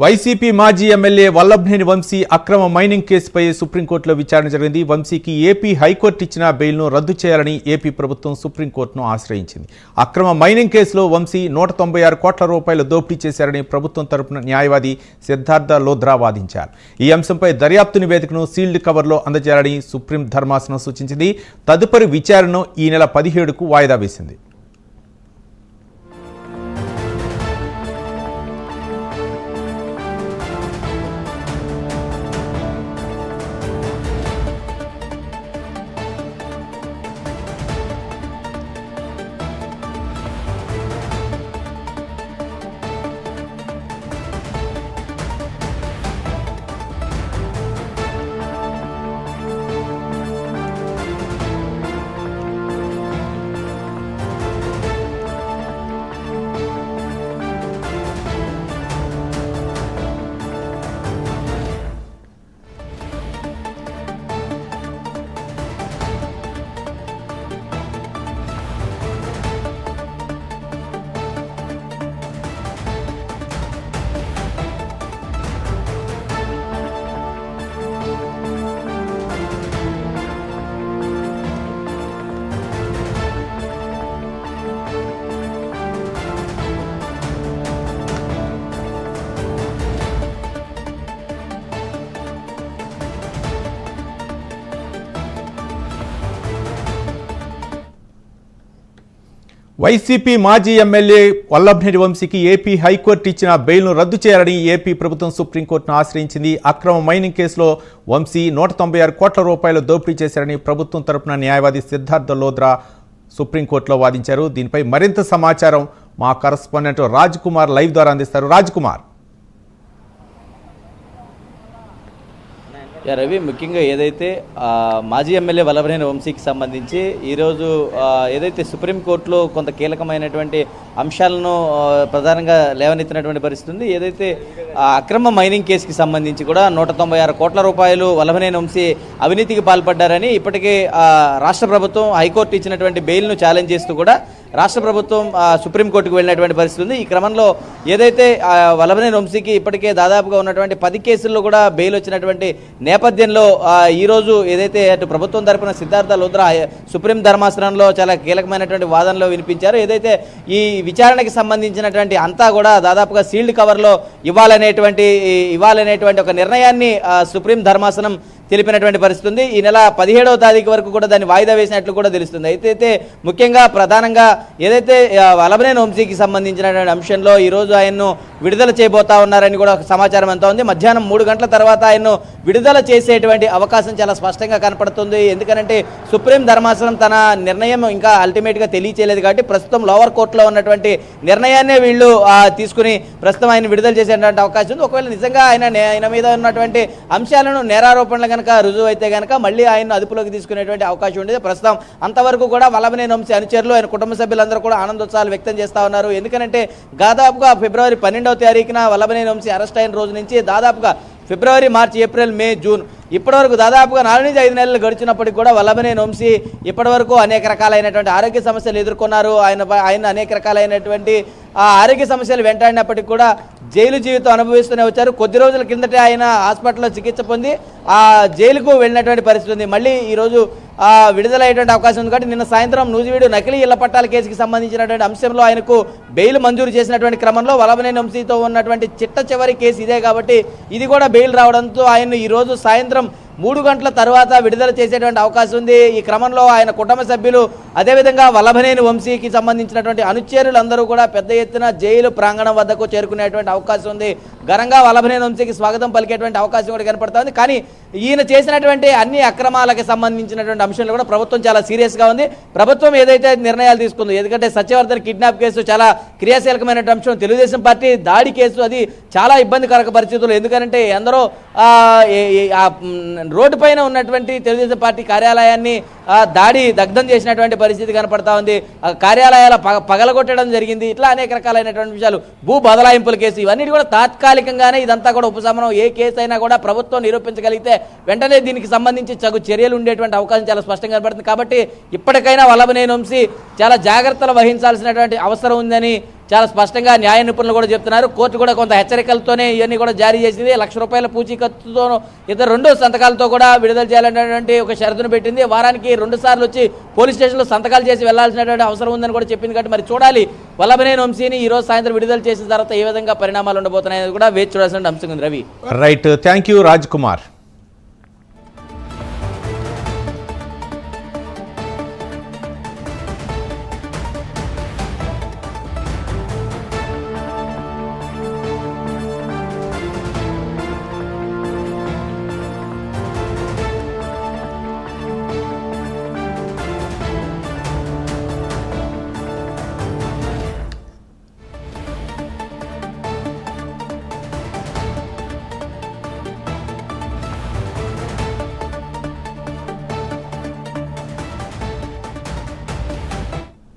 YCP మాజీ MLA Vallabhaneni Vamsi అక్రమ mining కేసుపై సుప్రీంకోర్టులో విచారణ జరిగింది. వంశీకి ఏపీ హైకోర్టు ఇచ్చిన బెయిల్ను రద్దు చేయాలని ఏపీ ప్రభుత్వం సుప్రీంకోర్టును ఆశ్రయించింది. అక్రమ మైనింగ్ కేసులో వంశీ 196 కోట్ల రూపాయలు దోపిడీ చేశారని ప్రభుత్వం తరపున న్యాయవాది సిద్ధార్థ లోధ్రా వాదించారు. ఈ అంశంపై దర్యాప్తు నివేదికను సీల్డ్ కవర్లో అందజేయాలని సుప్రీం ధర్మాసనం సూచించింది. తదుపరి విచారణను ఈ నెల 17కు వాయిదా వేసింది. వైసీపీ మాజీ ఎమ్మెల్యే వల్లభనేని వంశీకి ఏపీ హైకోర్టు ఇచ్చిన బెయిల్ను రద్దు చేయాలని ఏపీ ప్రభుత్వం సుప్రీంకోర్టును ఆశ్రయించింది. అక్రమ మైనింగ్ కేసులో వంశీ 196 కోట్ల రూపాయలు దోపిడీ చేశారని ప్రభుత్వం తరపున న్యాయవాది సిద్ధార్థ లోధ్రా సుప్రీంకోర్టులో వాదించారు. దీనిపై మరింత సమాచారం మా కరస్పాండెంట్ రాజ్ కుమార్ లైవ్ ద్వారా అందిస్తారు. రాజ్ కుమార్. రవి, ముఖ్యంగా ఏదైతే మాజీ ఎమ్మెల్యే వల్లభనేని వంశీకి సంబంధించి ఈరోజు ఏదైతే సుప్రీంకోర్టులో కొంత కీలకమైనటువంటి అంశాలను ప్రధానంగా లేవనెత్తినటువంటి పరిస్థితి ఉంది. ఏదైతే అక్రమ మైనింగ్ కేసుకి సంబంధించి కూడా 196 కోట్ల రూపాయలు వల్లభనేని వంశీ అవినీతికి పాల్పడ్డారని ఇప్పటికే రాష్ట్ర ప్రభుత్వం హైకోర్టు ఇచ్చినటువంటి బెయిల్ను ఛాలెంజ్ చేస్తూ కూడా రాష్ట్ర ప్రభుత్వం సుప్రీంకోర్టుకు వెళ్ళినటువంటి పరిస్థితి ఉంది. ఈ క్రమంలో ఏదైతే వల్లభనేని వంశీకి ఇప్పటికే దాదాపుగా ఉన్నటువంటి 10 కేసుల్లో కూడా బెయిల్ వచ్చినటువంటి నేపథ్యంలో ఈరోజు ఏదైతే అటు ప్రభుత్వం తరపున సిద్ధార్థ లోధ్రా సుప్రీం ధర్మాసనంలో చాలా కీలకమైనటువంటి వాదనలో వినిపించారు. ఏదైతే ఈ విచారణకి సంబంధించినటువంటి అంతా కూడా దాదాపుగా సీల్డ్ కవర్లో ఇవ్వాలనేటువంటి ఒక నిర్ణయాన్ని సుప్రీం ధర్మాసనం తెలిపినటువంటి పరిస్థితి ఉంది. ఈ నెల 17వ తారీఖు వరకు కూడా దాన్ని వాయిదా వేసినట్లు కూడా తెలుస్తుంది. అయితే ముఖ్యంగా ప్రధానంగా ఏదైతే వల్లభనేని వంశీకి సంబంధించినటువంటి అంశంలో ఈరోజు ఆయన్ను విడుదల చేయబోతా ఉన్నారని కూడా సమాచారం అంతా ఉంది. మధ్యాహ్నం 3 గంటల తర్వాత ఆయన్ను విడుదల చేసేటువంటి అవకాశం చాలా స్పష్టంగా కనపడుతుంది. ఎందుకంటే సుప్రీం ధర్మాసనం తన నిర్ణయం ఇంకా అల్టిమేట్గా తెలియచేయలేదు కాబట్టి ప్రస్తుతం లోవర్ కోర్టులో ఉన్నటువంటి నిర్ణయాన్నే వీళ్ళు తీసుకుని ప్రస్తుతం ఆయన విడుదల చేసేటువంటి అవకాశం ఉంది. ఒకవేళ నిజంగా ఆయన మీద ఉన్నటువంటి అంశాలను నేరారోపణలు కనుక రుజువు అయితే కనుక మళ్ళీ ఆయన అదుపులోకి తీసుకునేటువంటి అవకాశం ఉండేది. ప్రస్తుతం అంతవరకు కూడా వల్లభనేని వంశీ అనుచరులు ఆయన కుటుంబ సభ్యులందరూ కూడా ఆనందోత్సాహాలు వ్యక్తం చేస్తూ ఉన్నారు. ఎందుకంటే దాదాపుగా ఫిబ్రవరి 12వ తారీఖున వల్లభనేని వంశీ అరెస్ట్ అయిన రోజు నుంచి దాదాపుగా ఫిబ్రవరి, మార్చి, ఏప్రిల్, మే, జూన్ ఇప్పటివరకు దాదాపుగా 4 నుంచి 5 నెలలు గడిచినప్పటికీ కూడా వల్లభనేని వంశీ ఇప్పటివరకు అనేక రకాలైనటువంటి ఆరోగ్య సమస్యలు ఎదుర్కొన్నారు. ఆయన అనేక రకాలైనటువంటి ఆరోగ్య సమస్యలు వెంటాడినప్పటికీ కూడా జైలు జీవితం అనుభవిస్తూనే వచ్చారు. కొద్ది రోజుల కిందటే ఆయన హాస్పిటల్లో చికిత్స పొంది జైలుకు వెళ్ళినటువంటి పరిస్థితి ఉంది. మళ్ళీ ఈరోజు విడుదలయ్యేటువంటి అవకాశం ఉంది. కాబట్టి నిన్న సాయంత్రం నూజివీడు నకిలీ ఇళ్ల పట్టాల కేసుకి సంబంధించినటువంటి అంశంలో ఆయనకు బెయిల్ మంజూరు చేసినటువంటి క్రమంలో వల్లభనేని వంశీతో ఉన్నటువంటి చిట్ట చివరి కేసు ఇదే కాబట్టి ఇది కూడా బెయిల్ రావడంతో ఆయన్ను ఈరోజు సాయంత్రం 3 గంటల తర్వాత విడుదల చేసేటువంటి అవకాశం ఉంది. ఈ క్రమంలో ఆయన కుటుంబ సభ్యులు అదేవిధంగా వల్లభనేని వంశీకి సంబంధించినటువంటి అనుచరులందరూ కూడా పెద్ద ఎత్తున జైలు ప్రాంగణం వద్దకు చేరుకునేటువంటి అవకాశం ఉంది. ఘనంగా వల్లభనేని వంశీకి స్వాగతం పలికేటువంటి అవకాశం కూడా కనపడుతుంది. కానీ ఈయన చేసినటువంటి అన్ని అక్రమాలకు సంబంధించినటువంటి అంశాలు కూడా ప్రభుత్వం చాలా సీరియస్గా ఉంది. ప్రభుత్వం ఏదైతే నిర్ణయాలు తీసుకుందో, ఎందుకంటే సత్యవర్ధన్ కిడ్నాప్ కేసు చాలా క్రియాశీలకమైన అంశం, తెలుగుదేశం పార్టీ దాడి కేసు అది చాలా ఇబ్బందికర పరిస్థితులు. ఎందుకంటే ఎందరో రోడ్డు పైన ఉన్నటువంటి తెలుగుదేశం పార్టీ కార్యాలయాన్ని దగ్ధం చేసినటువంటి పరిస్థితి కనపడతా ఉంది. కార్యాలయాల పగలగొట్టడం జరిగింది. ఇట్లా అనేక రకాలైనటువంటి విషయాలు, భూ బదలాయింపుల కేసు, ఇవన్నీ కూడా తాత్కాలికంగానే ఇదంతా కూడా ఉపశమనం. ఏ కేసు అయినా కూడా ప్రభుత్వం నిరూపించగలిగితే వెంటనే దీనికి సంబంధించి తగు చర్యలు ఉండేటువంటి అవకాశం చాలా స్పష్టంగా కనపడుతుంది. కాబట్టి ఇప్పటికైనా వల్లభనేని వంశీ చాలా జాగ్రత్తలు వహించాల్సినటువంటి అవసరం ఉందని చాలా స్పష్టంగా న్యాయ నిపుణులు కూడా చెప్తున్నారు. కోర్టు కూడా కొంత హెచ్చరికలతోనే ఇవన్నీ కూడా జారీ చేసింది. ₹1,00,000 పూచీకత్తుతో ఇతర 2 సంతకాలతో కూడా విడుదల చేయాలనేటువంటి ఒక షరతును పెట్టింది. వారానికి 2 సార్లు వచ్చి పోలీస్ స్టేషన్లో సంతకాలు చేసి వెళ్లాల్సినటువంటి అవసరం ఉందని కూడా చెప్పింది. కాబట్టి మరి చూడాలి వల్లభనేని వంశీని ఈ రోజు సాయంత్రం విడుదల చేసిన తర్వాత ఏ విధంగా పరిణామాలు ఉండబోతున్నాయని కూడా వేచి చూడాల్సిన అంశం ఉంది. Ravi, right, thank you Raj Kumar.